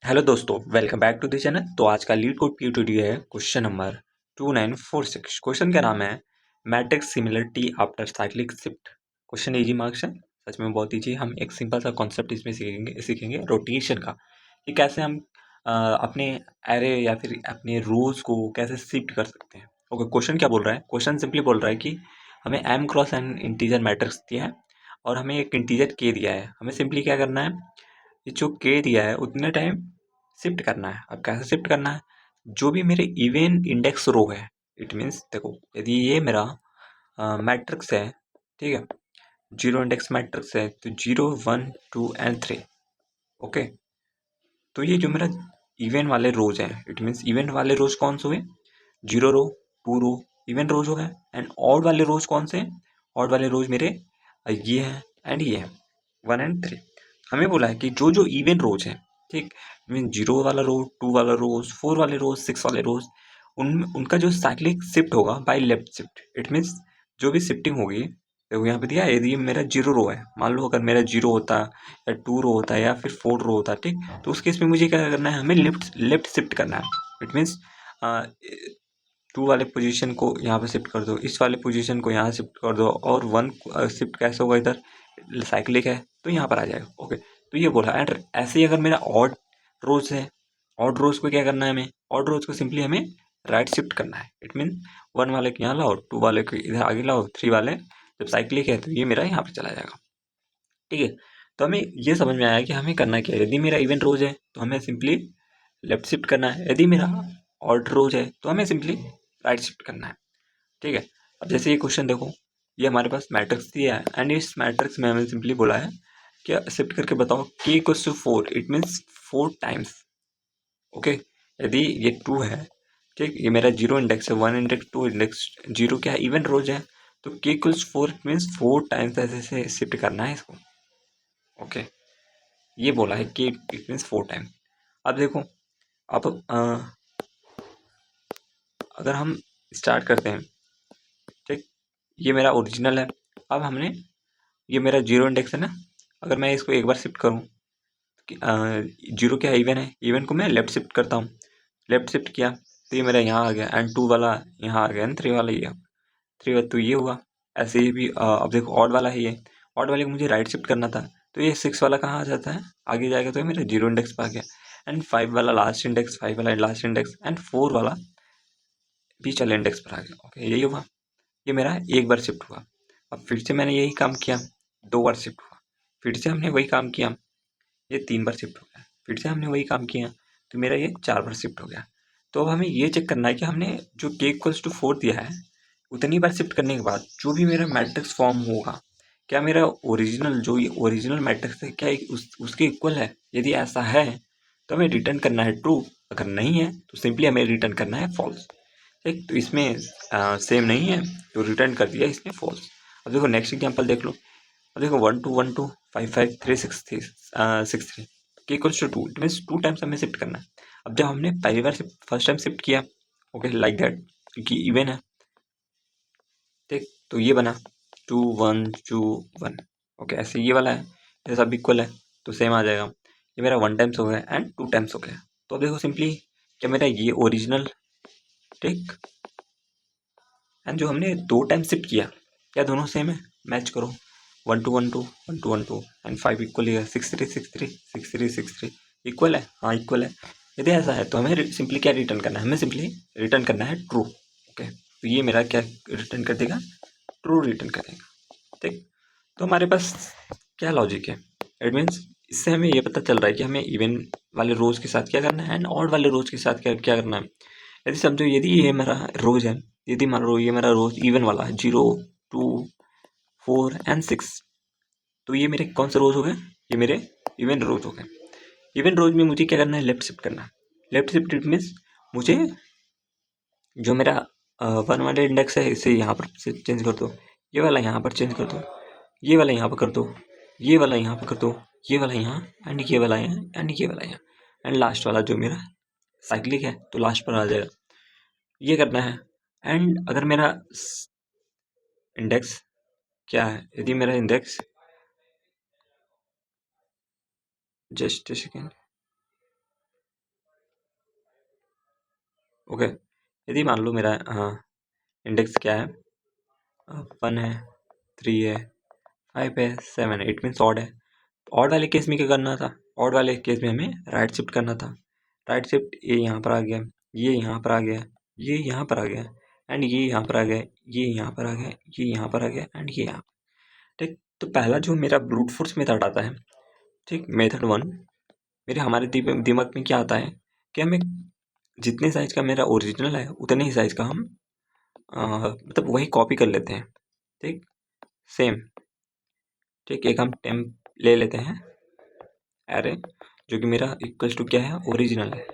Hello दोस्तों, welcome back to the channel. तो आज का लीड कोड पीटीडी है क्वेश्चन नंबर 2946। क्वेश्चन का नाम है matrix similarity after cyclic shift. Question easy marks है, सच में बहुत इजी। हम एक सिंपल सा कॉन्सेप्ट इसमें सीखेंगे रोटेशन का, कि कैसे हम अपने एरे या फिर अपने रोज को कैसे शिफ्ट कर सकते हैं। ओके, क्वेश्चन क्या बोल रहा है? क्वेश्चन सिंपली बोल रहा है कि हमें M cross N integer matrix दिया है और हमें एक इंटीजर के दिया है। हमें सिंपली क्या करना है, ये जो के दिया है उतने टाइम शिफ्ट करना है। अब कैसे शिफ्ट करना है? जो भी मेरे इवन इंडेक्स रो है, इट मीन्स देखो, यदि ये मेरा मैट्रिक्स है, ठीक है, जीरो इंडेक्स मैट्रिक्स है, तो 0 1 2 and 3। ओके, तो ये जो मेरा इवन वाले रोज हैं, इट मीन्स इवन वाले रोज कौन से हुए? 0 रो, 2 रो, इवन रोज हो गए। एंड ऑड वाले रोज कौन से हैं? ऑड वाले रोज मेरे ये हैं एंड ये हैं, 1 and 3। हमें बोला है कि जो जो इवन रोज हैं, ठीक, मीन 0 वाला रो, 2 वाला रोज, 4 वाले रोज, 6 वाले रोज, उनका जो साइक्लिक शिफ्ट होगा by left shift, it means जो भी शिफ्टिंग होगी, देखो यहाँ पे दिया है, यदि मेरा 0 रो है, मान लो अगर मेरा 0 होता या 2 रो होता या फिर 4 रो होता, ठीक, तो उस केस में मुझे क्या करना है, हमें लेफ्ट लेफ्ट शिफ्ट करना है। इट मीन्स 2 वाले पोजीशन को यहाँ पे शिफ्ट कर दो, इस वाले पोजीशन को यहाँ शिफ्ट कर दो, और 1 शिफ्ट कैसे होगा इधर, साइक्लिक है तो यहाँ पर आ जाएगा। ओके, तो ये बोला। एंड ऐसे ही अगर मेरा ऑड रोज है, ऑड रोज को क्या करना है, हमें ऑड रोज को सिंपली हमें राइट शिफ्ट करना है। इट मीन 1 वाले को यहाँ लाओ, 2 वाले को इधर आगे लाओ, 3 वाले जब साइक्लिक है तो ये मेरा यहाँ पर चला जाएगा। ठीक है, तो हमें ये समझ में आया कि हमें करना क्या है। यदि मेरा इवन रोज है तो हमें सिंपली लेफ्ट शिफ्ट करना है, यदि मेरा ऑड रोज है तो हमें सिंपली राइट शिफ्ट करना है। ठीक है, अब जैसे ये क्वेश्चन देखो, ये हमारे पास मैट्रिक्स दिया है एंड इस मैट्रिक्स में हमें सिंपली बोला है कि शिफ्ट करके बताओ k equals to 4, it means 4 times. Okay, यदि ये 2 है, ठीक, ये मेरा 0 इंडेक्स है, 1 इंडेक्स, 2 इंडेक्स, 0 क्या है, इवन रोज है, तो k equals 4, it means 4 times ऐसे से शिफ्ट करना है इसको। ओके, ये बोला है कि इट मीन्स 4 टाइम। अब देखो, अब अगर हम स्टार्ट करते हैं, ठीक, ये मेरा ओरिजिनल है। अब हमने, ये मेरा 0 इंडेक्स है ना, अगर मैं इसको एक बार शिफ्ट करूँ, 0 क्या है, इवन है, इवन को मैं लेफ्ट शिफ्ट करता हूँ, लेफ्ट शिफ्ट किया तो ये मेरा यहाँ आ गया, एंड 2 वाला यहाँ आ गया, एंड 3 वाला ये, 3 वाला तो ये हुआ। ऐसे ही भी अब देखो ऑड वाला है, ये ऑड वाले को मुझे राइट शिफ्ट करना था, तो ये 6 वाला कहाँ आ जाता है, आगे जाएगा, तो ये मेरा 0 इंडेक्स पर आ गया। एंड 5 वाला लास्ट इंडेक्स, 5 वाला लास्ट इंडेक्स, एंड 4 वाला बीच वाले इंडेक्स पर आ गया। ओके, यही हुआ, ये मेरा एक बार शिफ्ट हुआ। अब फिर से मैंने यही काम किया, 2 बार शिफ्ट हुआ, फिर से हमने वही काम किया, ये 3 बार शिफ्ट हो गया, फिर से हमने वही काम किया, तो मेरा ये 4 बार शिफ्ट हो गया। तो अब हमें ये चेक करना है कि हमने जो k इक्वल्स टू 4 दिया है, उतनी बार शिफ्ट करने के बाद जो भी मेरा मैट्रिक्स फॉर्म होगा, क्या मेरा ओरिजिनल, जो ये ओरिजिनल मैट्रिक्स है, क्या उसके इक्वल है? यदि ऐसा है तो हमें रिटर्न करना है ट्रू, अगर नहीं है तो सिंपली हमें रिटर्न करना है फॉल्स। ठीक, तो इसमें सेम नहीं है तो रिटर्न कर दिया इसने फॉल्स। अब देखो नेक्स्ट एग्जाम्पल देख लो। अब देखो 1 2 1 2 5 5 3 6 6 3 K equals to 2, it means 2 times हमें शिफ्ट करना है। अब जब हमने पहली बार फर्स्ट टाइम शिफ्ट किया, ओके, लाइक दैट, क्योंकि इवन है, ठीक, तो ये बना 2 1 2 1। ओके, ऐसे ये वाला है, ये सब इक्वल है तो सेम आ जाएगा। ये मेरा 1 टाइम्स हो गया एंड 2 टाइम्स हो गया। तो अब देखो सिंपली, क्या मेरा ये ओरिजिनल, ठीक, एंड जो हमने 2 टाइम शिफ्ट किया, क्या दोनों सेम है? मैच करो, 1 2 1 2 1 2 1 2 एंड 5 इक्वल है, 6 3 6 3 6 3 6 3 इक्वल है, हाँ इक्वल है। यदि ऐसा है तो हमें सिंपली क्या रिटर्न करना है, हमें सिंपली रिटर्न करना है ट्रू। ओके, तो ये मेरा क्या रिटर्न कर देगा, ट्रू रिटर्न करेगा। ठीक, तो हमारे पास क्या लॉजिक है, इट मीन्स इससे हमें ये पता चल रहा है कि हमें इवन वाले रोज के साथ क्या करना है एंड ऑड वाले रोज के साथ क्या क्या करना है। यदि समझो, यदि ये मेरा रोज है, यदि मान लो ये मेरा रोज इवन वाला है, 0 2 4 एंड 6, तो ये मेरे कौन से रोज हो गए, ये मेरे इवन रोज हो गए। इवन रोज में मुझे क्या करना है, लेफ्ट शिफ्ट करना है। लेफ्ट शिफ्ट इट मीन्स मुझे जो मेरा 1 वाले इंडेक्स है इसे यहाँ पर से चेंज कर दो, ये वाला यहाँ पर चेंज कर दो, ये वाला यहाँ पर कर दो, ये वाला यहाँ पर कर दो, ये वाला यहाँ, एंड ये वाला यहाँ, एंड ये वाला यहाँ, एंड लास्ट वाला जो मेरा साइक्लिक है तो लास्ट पर आ जाएगा। ये करना है। एंड अगर मेरा इंडेक्स क्या है, यदि मेरा इंडेक्स, जस्ट सेकेंड, ओके, यदि मान लो मेरा इंडेक्स क्या है, 1 है, 3 है, 5 है, 7 है, इट मीन्स ऑड है। ऑड वाले केस में क्या करना था, ऑड वाले केस में हमें राइट शिफ्ट करना था। राइट शिफ्ट ये यहाँ पर आ गया, ये यहाँ पर आ गया, ये यहाँ पर आ गया, एंड ये यहाँ पर आ गया, ये यहाँ पर आ गया, ये यहाँ पर आ गया, एंड ये यहाँ। ठीक, तो पहला जो मेरा ब्रूट फोर्स मेथड आता है, ठीक, मेथड 1, मेरे हमारे दिमाग में क्या आता है कि हमें जितने साइज का मेरा ओरिजिनल है उतने ही साइज का हम मतलब वही कॉपी कर लेते हैं। ठीक, सेम। ठीक, एक हम टेम्प ले लेते हैं एरे, जो कि मेरा इक्वल्स टू क्या है, ओरिजिनल है।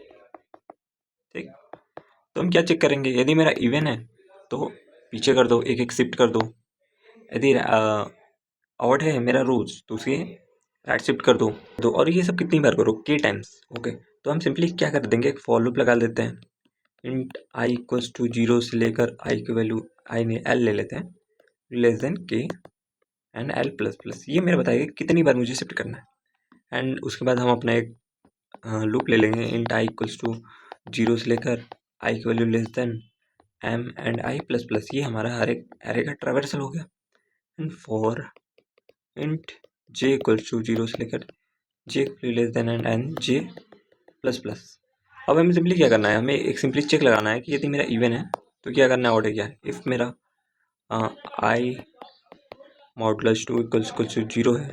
ठीक, तो हम क्या चेक करेंगे, यदि मेरा इवन है तो पीछे कर दो, एक एक शिफ्ट कर दो। यदि ऑड है मेरा रोज तो उसे राइट शिफ्ट कर दो और ये सब कितनी बार करो, के टाइम्स। ओके, तो हम सिंपली क्या कर देंगे, एक फॉर लूप लगा देते हैं। इंट आई इक्वल्स टू 0 से लेकर आई की वैल्यू आई ने एल ले लेते हैं, लेस देन के एंड एल प्लस प्लस। ये मेरा बताएगा कितनी बार मुझे शिफ्ट करना है। एंड उसके बाद हम अपना एक लूप ले लेंगे, इंट आई इक्वल्स टू 0 से लेकर आई की value less than m and i plus plus. ये हमारा हर एक एरे का ट्रैवर्सल हो गया। And for int j equals to 0 से लेकर j less than and j plus plus. अब हमें सिंपली क्या करना है, हमें एक सिंपली चेक लगाना है कि यदि मेरा इवन है तो क्या करना है, ऑड है क्या है। इफ़ मेरा आई मॉडुलस 2 इक्वल्स टू 0 है,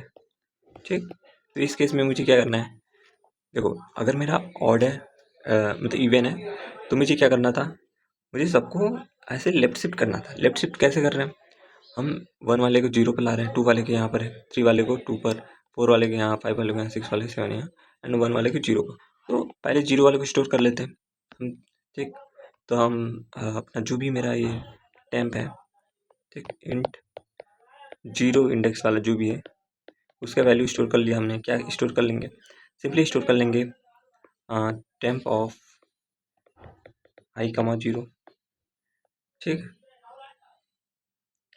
ठीक, तो इस केस में मुझे क्या करना है, देखो अगर मेरा ऑड है मतलब इवन है तो मुझे क्या करना था, मुझे सबको ऐसे लेफ्ट शिफ्ट करना था। लेफ्ट शिफ्ट कैसे कर रहे हैं हम, 1 वाले को 0 पर ला रहे हैं, 2 वाले के यहाँ पर है, 3 वाले को 2 पर, 4 वाले के यहाँ, 5 वाले के यहाँ, 6 वाले 7 यहाँ, एंड 1 वाले को 0 पर। तो पहले 0 वाले को स्टोर कर लेते हैं हम। ठीक, तो हम अपना जो भी मेरा ये टेम्प है, ठीक, इंट 0 इंडेक्स वाला जो भी है उसका वैल्यू स्टोर कर लिया हमने। क्या स्टोर कर लेंगे, सिंपली स्टोर कर लेंगे टेम्प ऑफ आई कमा 0। ठीक,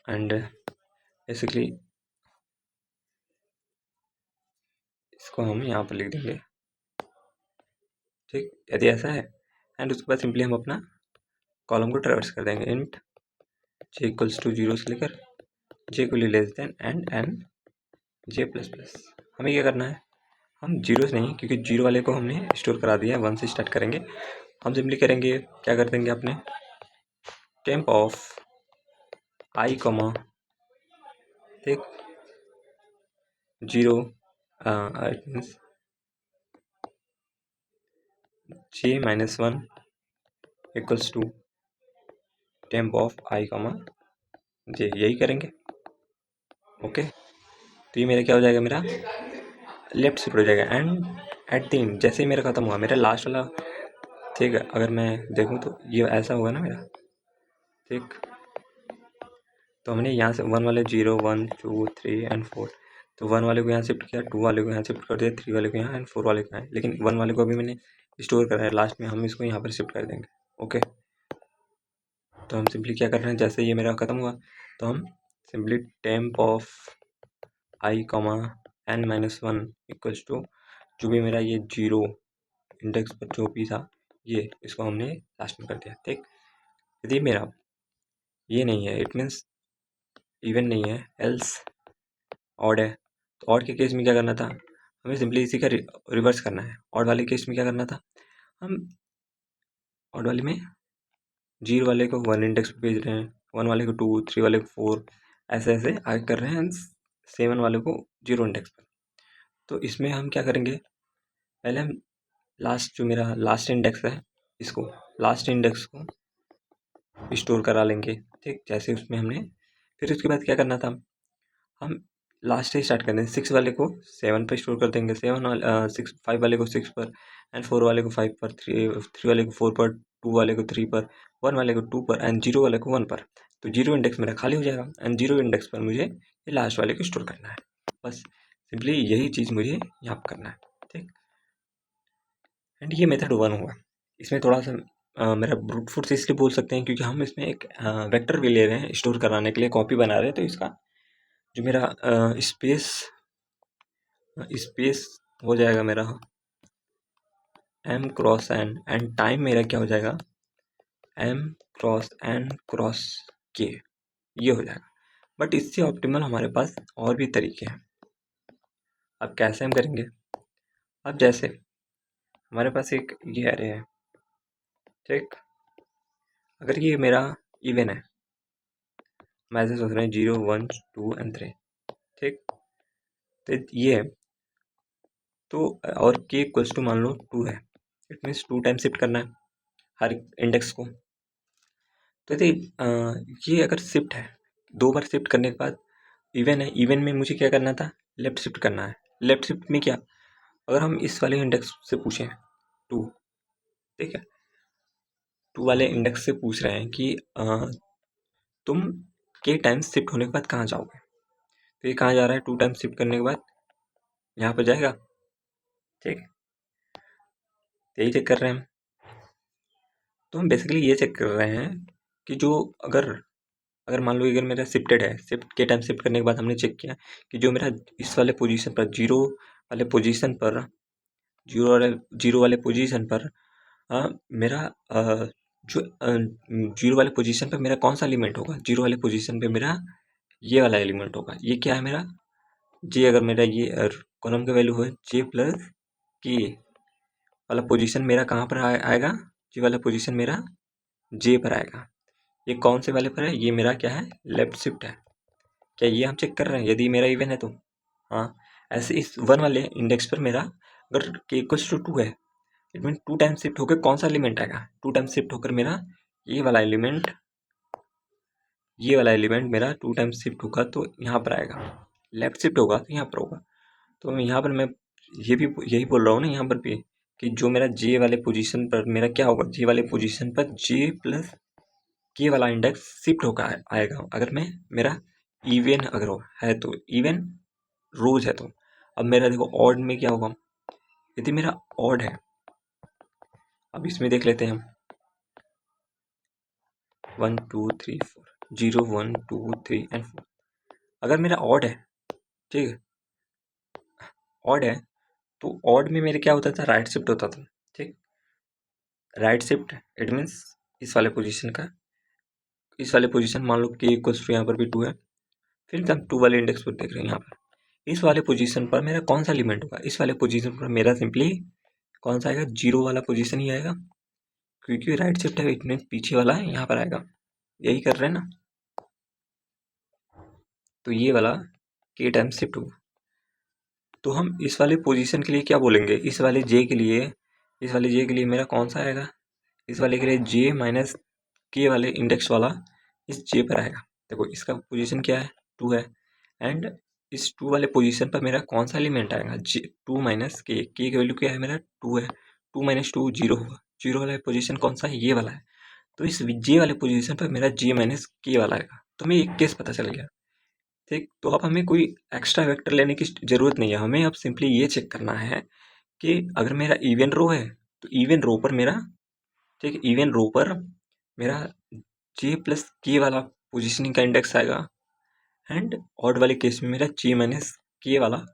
एंड बेसिकली इसको हम यहाँ पर लिख देंगे। ठीक, यदि ऐसा है, एंड उसके बाद सिंपली हम अपना कॉलम को ट्रैवर्स कर देंगे, इंट जे इक्वल्स टू 0 से लेकर जे को less than and j plus plus. हमें क्या करना है, हम 0 से नहीं, क्योंकि 0 वाले को हमने स्टोर करा दिया है, 1 से स्टार्ट करेंगे। हम सिंपली करेंगे, क्या कर देंगे अपने टेम्प ऑफ आई कॉमा, ठीक, 0 it means j minus 1 equals to temp of I comma j, यही करेंगे। ओके, तो ये मेरा क्या हो जाएगा, मेरा लेफ्ट शिफ्ट हो जाएगा। एंड एट द एंड जैसे ही मेरा खत्म हुआ, मेरा लास्ट वाला, ठीक है, अगर मैं देखूँ तो ये ऐसा होगा ना मेरा। ठीक, तो हमने यहाँ से 1 वाले 0 1 2 3 एंड 4, तो 1 वाले को यहाँ शिफ्ट किया, 2 वाले को यहाँ शिफ्ट कर दिया, 3 वाले को यहाँ एंड 4 वाले को यहाँ, लेकिन 1 वाले को अभी मैंने स्टोर करा है। लास्ट में हम इसको यहाँ पर शिफ्ट कर देंगे। ओके, तो हम सिंपली क्या कर रहे हैं, जैसे ये मेरा ख़त्म हुआ तो हम simply temp of I comma N minus 1 equals to जो भी मेरा ये 0 इंडेक्स पर जो भी था, ये इसको हमने लास्ट में कर दिया। ठीक, यदि मेरा ये नहीं है, इट मीन्स इवन नहीं है, एल्स ऑड है, तो ऑड के केस में क्या करना था, हमें सिंपली इसी का रिवर्स करना है। ऑड वाले केस में क्या करना था, हम ऑड वाले में 0 वाले को 1 इंडेक्स पे भेज रहे हैं, 1 वाले को 2, 3 वाले को 4, ऐसे ऐसे आगे कर रहे हैं, 7 वाले को 0 इंडेक्स पर। तो इसमें हम क्या करेंगे, पहले हम लास्ट जो मेरा लास्ट इंडेक्स है, इसको लास्ट इंडेक्स को स्टोर करा लेंगे। ठीक, जैसे उसमें हमने, फिर उसके बाद क्या करना था, हम लास्ट से स्टार्ट कर देंगे। 6 वाले को 7 पर स्टोर कर देंगे, 6 5 वाले को 6 पर, एंड 4 वाले को 5 पर, 3 वाले को 4 पर, 2 वाले को 3 पर, 1 वाले को 2 पर, एंड 0 वाले को 1 पर। तो 0 इंडेक्स मेरा खाली हो जाएगा, एंड 0 इंडेक्स पर मुझे ये लास्ट वाले को स्टोर करना है। बस सिंपली यही चीज़ मुझे यहाँ पर करना है। ठीक, एंड ये मेथड 1 हुआ। इसमें थोड़ा सा मेरा ब्रूट फोर्स इसलिए बोल सकते हैं क्योंकि हम इसमें एक वेक्टर भी ले रहे हैं स्टोर कराने के लिए, कॉपी बना रहे हैं, तो इसका जो मेरा स्पेस हो जाएगा मेरा m cross n, and time मेरा क्या हो जाएगा, m cross n cross k, ये हो जाएगा। बट इससे ऑप्टिमल हमारे पास और भी तरीके हैं। अब कैसे हम करेंगे? अब जैसे हमारे पास एक ये एरे है, ठीक। अगर ये मेरा इवन है, मैं ऐसे सोच रहे हैं 0 1 2 एंड 3, ठीक। तो ये है, तो और k इक्वल्स टू मान लो 2 है, इट मीन्स 2 टाइम शिफ्ट करना है हर इंडेक्स को। तो ये अगर शिफ्ट है, 2 बार शिफ्ट करने के बाद इवन है, इवन में मुझे क्या करना था? लेफ्ट शिफ्ट करना है। लेफ्ट शिफ्ट में क्या, अगर हम इस वाले इंडेक्स से पूछें 2, ठीक है, 2 वाले इंडेक्स से पूछ रहे हैं कि तुम के टाइम्स शिफ्ट होने के बाद कहाँ जाओगे? तो ये कहाँ जा रहा है? 2 टाइम्स शिफ्ट करने के बाद यहाँ पर जाएगा, ठीक है। तो यही चेक कर रहे हैं हम। तो हम बेसिकली ये चेक कर रहे हैं कि जो अगर अगर मान लो अगर मेरा शिफ्टेड है, शिफ्ट के टाइम शिफ्ट करने के बाद हमने चेक किया कि जो मेरा इस वाले पोजीशन पर जीरो वाले पोजीशन पर जीरो वाले पोजीशन पर मेरा जो जीरो वाले पोजीशन पर मेरा कौन सा एलिमेंट होगा? जीरो वाले पोजीशन पे मेरा ये वाला एलिमेंट होगा। ये क्या है मेरा? जे। अगर मेरा ये कॉलम का वैल्यू है जे प्लस के वाला पोजीशन मेरा कहाँ पर आएगा? जे वाला पोजीशन मेरा जे पर आएगा। ये कौन से वाले पर है? ये मेरा क्या है? लेफ्ट शिफ्ट है। क्या ये हम चेक कर रहे हैं यदि मेरा इवन है तो? हाँ। ऐसे इस 1 वाले इंडेक्स पर मेरा अगर के इक्वल्स टू 2 है, इट मीन 2 टाइम शिफ्ट होकर कौन सा एलिमेंट आएगा? 2 टाइम शिफ्ट होकर मेरा ये वाला एलिमेंट मेरा 2 टाइम शिफ्ट होगा तो यहाँ पर आएगा। लेफ्ट शिफ्ट होगा तो यहाँ पर होगा। तो यहाँ पर मैं ये भी यही बोल रहा हूँ ना यहाँ पर भी, कि जो मेरा जे वाले पोजीशन पर मेरा क्या होगा? जे वाले पोजीशन पर जे प्लस के वाला इंडेक्स शिफ्ट होकर आएगा। अगर मैं मेरा इवन अगर है तो, इवन रोज है तो। अब मेरा देखो ऑड में क्या होगा? यदि मेरा ऑड है, अब इसमें देख लेते हैं हम 1 2 3 4, 0 1 2 3 एंड 4। अगर मेरा ऑड है, ठीक है, ऑड है तो ऑड में मेरे क्या होता था? राइट शिफ्ट होता था, ठीक। राइट शिफ्ट इट मीन्स इस वाले पोजीशन का, इस वाले पोजीशन मान लो के इक्वल्स टू यहाँ पर भी 2 है। फिर हम 2 वाले इंडेक्स पर देख रहे हैं यहाँ पर इस वाले पोजीशन पर मेरा कौन सा एलिमेंट होगा? इस वाले पोजीशन पर मेरा सिंपली कौन सा आएगा? 0 वाला पोजीशन ही आएगा, क्योंकि राइट शिफ्ट है इट मीन्स पीछे वाला है यहाँ पर आएगा। यही कर रहे हैं ना? तो ये वाला के टाइम शिफ्ट होगा। तो हम इस वाले पोजीशन के लिए क्या बोलेंगे? इस वाले जे के लिए मेरा कौन सा आएगा? इस वाले के लिए जे माइनस के वाले इंडेक्स वाला इस जे पर आएगा। देखो इसका पोजीशन क्या है? 2 है, एंड इस 2 वाले पोजीशन पर मेरा कौन सा एलिमेंट आएगा? जे 2 माइनस के की वैल्यू क्या है? मेरा 2 है, 2 माइनस 2 0 होगा। 0 वाला पोजीशन कौन सा है? ये वाला है। तो इस जे वाले पोजीशन पर मेरा जे माइनस के वाला आएगा। तो हमें एक केस पता चल गया, ठीक। तो अब हमें कोई एक्स्ट्रा वेक्टर लेने की ज़रूरत नहीं है। हमें अब सिंपली ये चेक करना है कि अगर मेरा इवन रो है तो इवन रो पर मेरा, ठीक, इवन रो पर मेरा जे प्लस के वाला पोजीशनिंग का इंडेक्स आएगा, एंड ऑड वाले केस में मेरा जे माइनस के वाला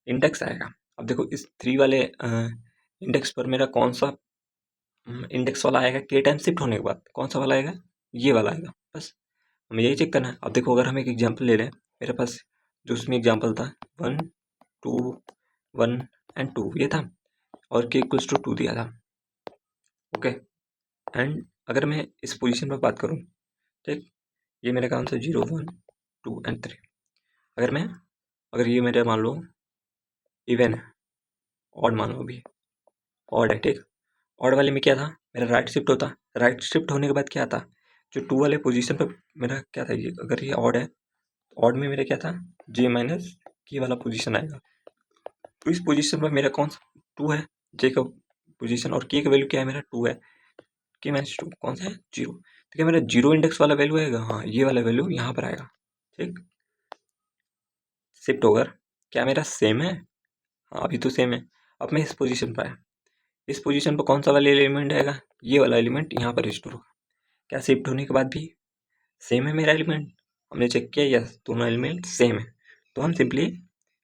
इंडेक्स आएगा। अब देखो इस 3 वाले इंडेक्स पर मेरा कौन सा इंडेक्स वाला आएगा? के टाइम शिफ्ट होने के बाद कौन सा वाला आएगा? ये वाला आएगा। बस हमें यही चेक करना है। अब देखो अगर हम एक एग्जांपल ले लें, मेरे पास जो उसमें एग्जांपल था 1 2 1 एंड 2 ये था, और के इक्वल्स टू 2 दिया था, ओके। एंड अगर मैं इस पोजीशन पर बात करूं, ठीक, ये मेरा कौन सा 0 1 2 एंड 3। अगर ये मेरा मान लो इवन है, ऑड मान लो, अभी ऑड है, ठीक। ऑड वाले में क्या था? मेरा राइट शिफ्ट होता। राइट शिफ्ट होने के बाद क्या था? जो 2 वाले पोजीशन पर मेरा क्या था? ये अगर ये ऑड है, ऑड में मेरा क्या था? जे माइनस के वाला पोजीशन आएगा। तो इस पोजीशन पर मेरा कौन सा 2 है? जे का पोजीशन, और के का वैल्यू क्या है? मेरा 2 है, के माइनस 2 कौन सा है? 0। तो क्या मेरा 0 इंडेक्स वाला वैल्यू आएगा? हाँ, ये वाला वैल्यू यहाँ पर आएगा, ठीक। शिफ्ट होकर क्या मेरा सेम है? हाँ, अभी तो सेम है। अब मैं इस पोजीशन पर आया, इस पोजीशन पर कौन सा वाला एलिमेंट आएगा? ये वाला एलिमेंट यहाँ पर स्टोर होगा। क्या शिफ्ट होने के बाद भी सेम है मेरा एलिमेंट? हमने चेक किया, यस, दोनों एलिमेंट सेम है। तो हम सिंपली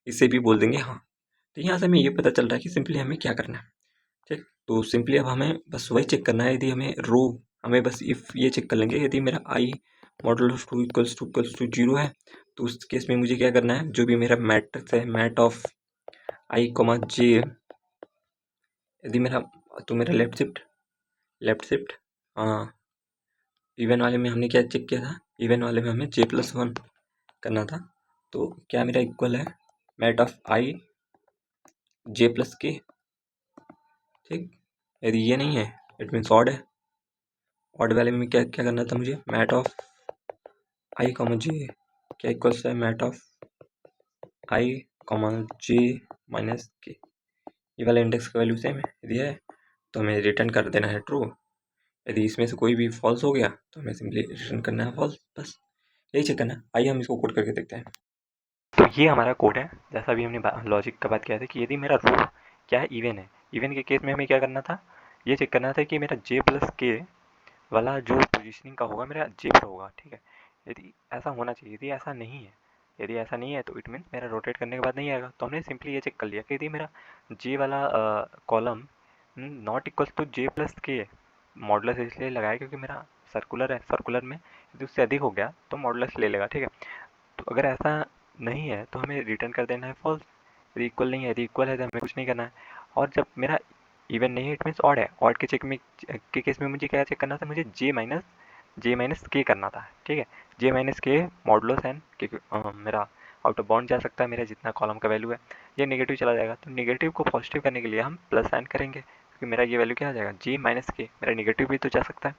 इसे भी बोल देंगे हाँ। तो यहाँ से हमें ये पता चल रहा है कि सिंपली हमें क्या करना है, ठीक। तो सिंपली अब हमें बस वही चेक करना है, यदि हमें रो हमें बस इफ़ ये चेक कर लेंगे, यदि मेरा आई मॉडुलस 2 इक्वल्स टू 0 है तो उस केस में मुझे क्या करना है, जो भी मेरा मैट्रिक्स है मैट ऑफ आई कॉमा जे, यदि मेरा तो मेरा लेफ्ट शिफ्ट इवन वाले में हमने क्या चेक किया था, इवन वाले में हमें J+1 करना था, तो क्या मेरा इक्वल है मैट ऑफ आई J+K, ठीक। यदि ये नहीं है इट मीन्स ऑड है, ऑड वाले में क्या क्या करना था मुझे, mat of I comma J क्या इक्वल्स है mat of I comma J minus K, ये वाला इंडेक्स का वैल्यू सेम है, यदि है तो हमें रिटर्न कर देना है ट्रू, यदि इसमें से कोई भी फॉल्स हो गया तो हमें सिंपली रिटर्न करना है फॉल्स, बस यही चेक करना है। आइए हम इसको कोड करके देखते हैं। तो ये हमारा कोड है, जैसा भी हमने लॉजिक का बात किया था कि यदि मेरा रो क्या है इवन है, इवन के केस में हमें क्या करना था, ये चेक करना था कि मेरा J+K वाला जो पोजीशनिंग का होगा मेरा जे पर होगा, ठीक है। यदि ऐसा होना चाहिए, यदि ऐसा नहीं है तो इट मीन मेरा रोटेट करने के बाद नहीं आएगा, तो हमने सिंपली ये चेक कर लिया कि यदि मेरा जे वाला column not equals to J+K, modulus इसलिए लगाया क्योंकि मेरा सर्कुलर है, सर्कुलर में यदि उससे अधिक हो गया तो मॉडुलस ले लेगा, ठीक है। तो अगर ऐसा नहीं है तो हमें रिटर्न कर देना है फॉल्स, यदि इक्वल नहीं है, यदि इक्वल है तो हमें कुछ नहीं करना है। और जब मेरा इवन नहीं है इट मीन्स ऑड है, ऑड के चेक में के केस में मुझे क्या चेक करना था, मुझे जे माइनस के करना था, ठीक है। जे माइनस के मॉडुलस एन, क्योंकि मेरा आउट ऑफ बाउंड जा सकता है, मेरा जितना कॉलम का वैल्यू है ये नेगेटिव चला जाएगा, तो नेगेटिव को पॉजिटिव करने के लिए हम प्लस एन करेंगे, क्योंकि मेरा ये वैल्यू क्या आ जाएगा जे माइनस के, मेरा नेगेटिव भी तो जा सकता है,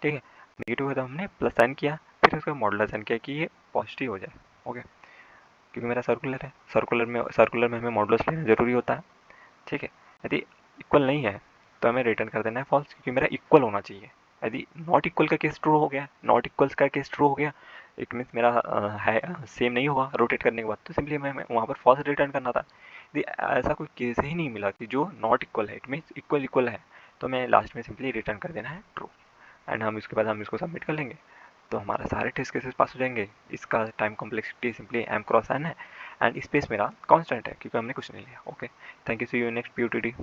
ठीक है। नेगेटिव है तो हमने प्लस साइन किया, फिर उसका मॉडुलस साइन किया कि ये पॉजिटिव हो जाए, ओके। क्योंकि मेरा सर्कुलर है, सर्कुलर में हमें मॉडुलस लेना ज़रूरी होता है, ठीक है। यदि इक्वल नहीं है तो हमें रिटर्न कर देना है फॉल्स, क्योंकि मेरा इक्वल होना चाहिए। यदि नॉट इक्वल का केस ट्रू हो गया, नॉट इक्वल्स का केस ट्रू हो गया, इट मीन्स मेरा है सेम नहीं होगा रोटेट करने के बाद, तो सिंपली हमें वहाँ पर फॉल्स रिटर्न करना था। यदि ऐसा कोई केस ही नहीं मिला कि जो नॉट इक्वल है, इट मीन्स इक्वल इक्वल है, तो हमें लास्ट में सिंपली रिटर्न कर देना है ट्रू, एंड हम इसके बाद हम इसको सबमिट कर लेंगे, तो हमारा सारे टेस्ट केसेस पास हो जाएंगे। इसका time complexity simply m cross n है, एंड स्पेस मेरा कांस्टेंट है क्योंकि हमने कुछ नहीं लिया, okay. Thank you, see you next PUTD।